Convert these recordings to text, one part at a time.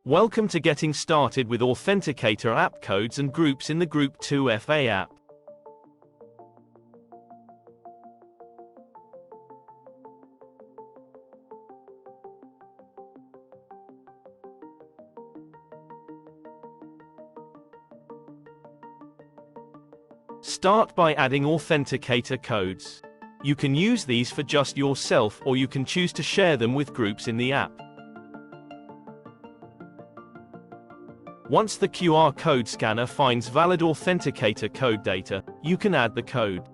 Welcome to getting started with Authenticator App Codes and Groups in the Group2FA app. Start by adding Authenticator codes. You can use these for just yourself, or you can choose to share them with groups in the app. Once the QR code scanner finds valid Authenticator code data, you can add the code.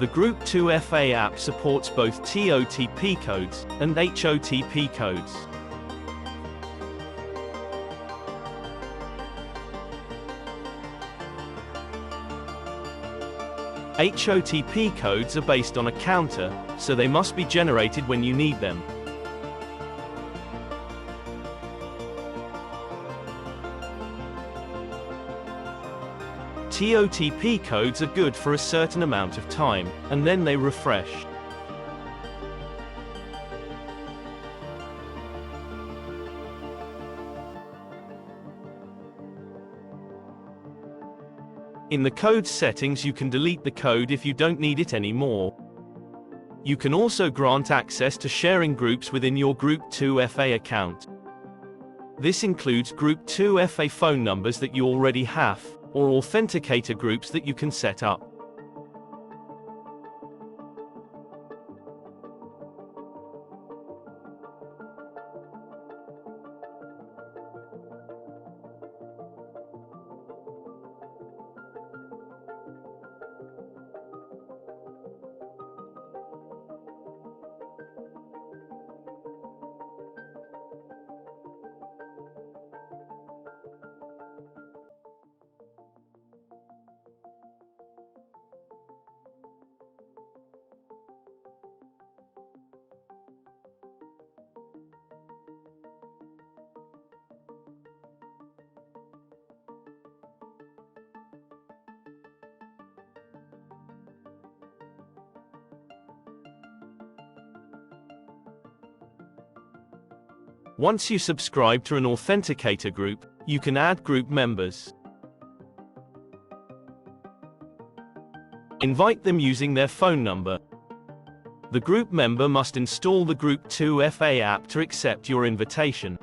The Group2FA app supports both TOTP codes and HOTP codes. HOTP codes are based on a counter, so they must be generated when you need them. TOTP codes are good for a certain amount of time, and then they refresh. In the code settings, you can delete the code if you don't need it anymore. You can also grant access to sharing groups within your Group2FA account. This includes Group2FA phone numbers that you already have, or Authenticator groups that you can set up. Once you subscribe to an Authenticator group, you can add group members. Invite them using their phone number. The group member must install the Group2FA app to accept your invitation.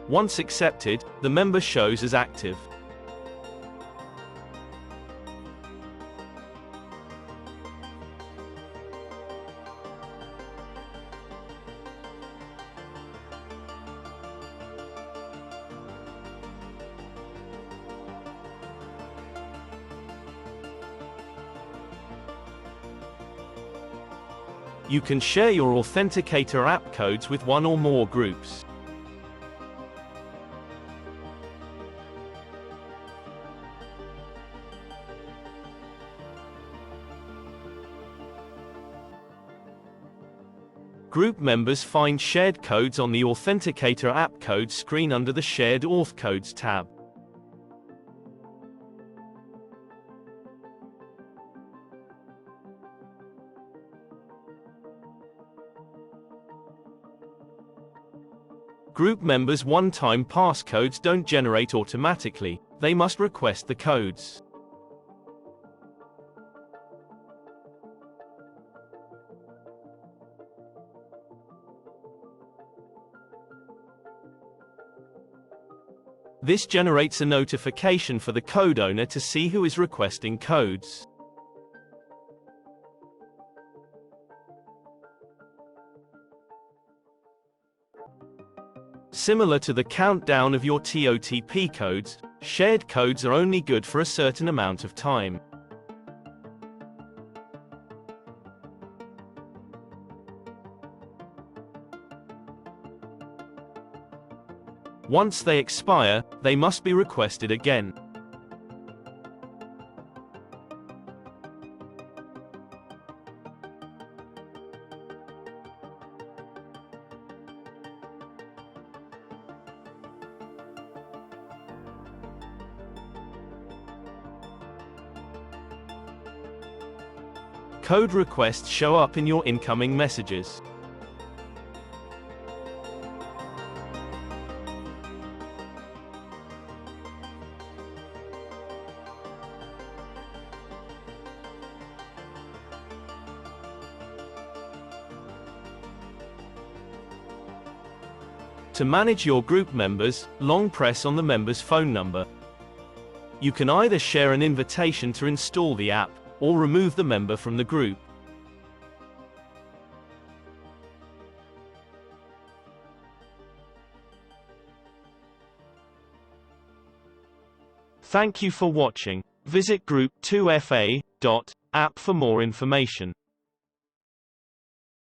Once accepted, the member shows as active. You can share your Authenticator app codes with one or more groups. Group members find shared codes on the Authenticator App Codes screen under the Shared Auth Codes tab. Group members' one-time passcodes don't generate automatically, they must request the codes. This generates a notification for the code owner to see who is requesting codes. Similar to the countdown of your TOTP codes, shared codes are only good for a certain amount of time. Once they expire, they must be requested again. Code requests show up in your incoming messages. To manage your group members, long press on the member's phone number. You can either share an invitation to install the app, or remove the member from the group. Thank you for watching. Visit Group2FA App for more information.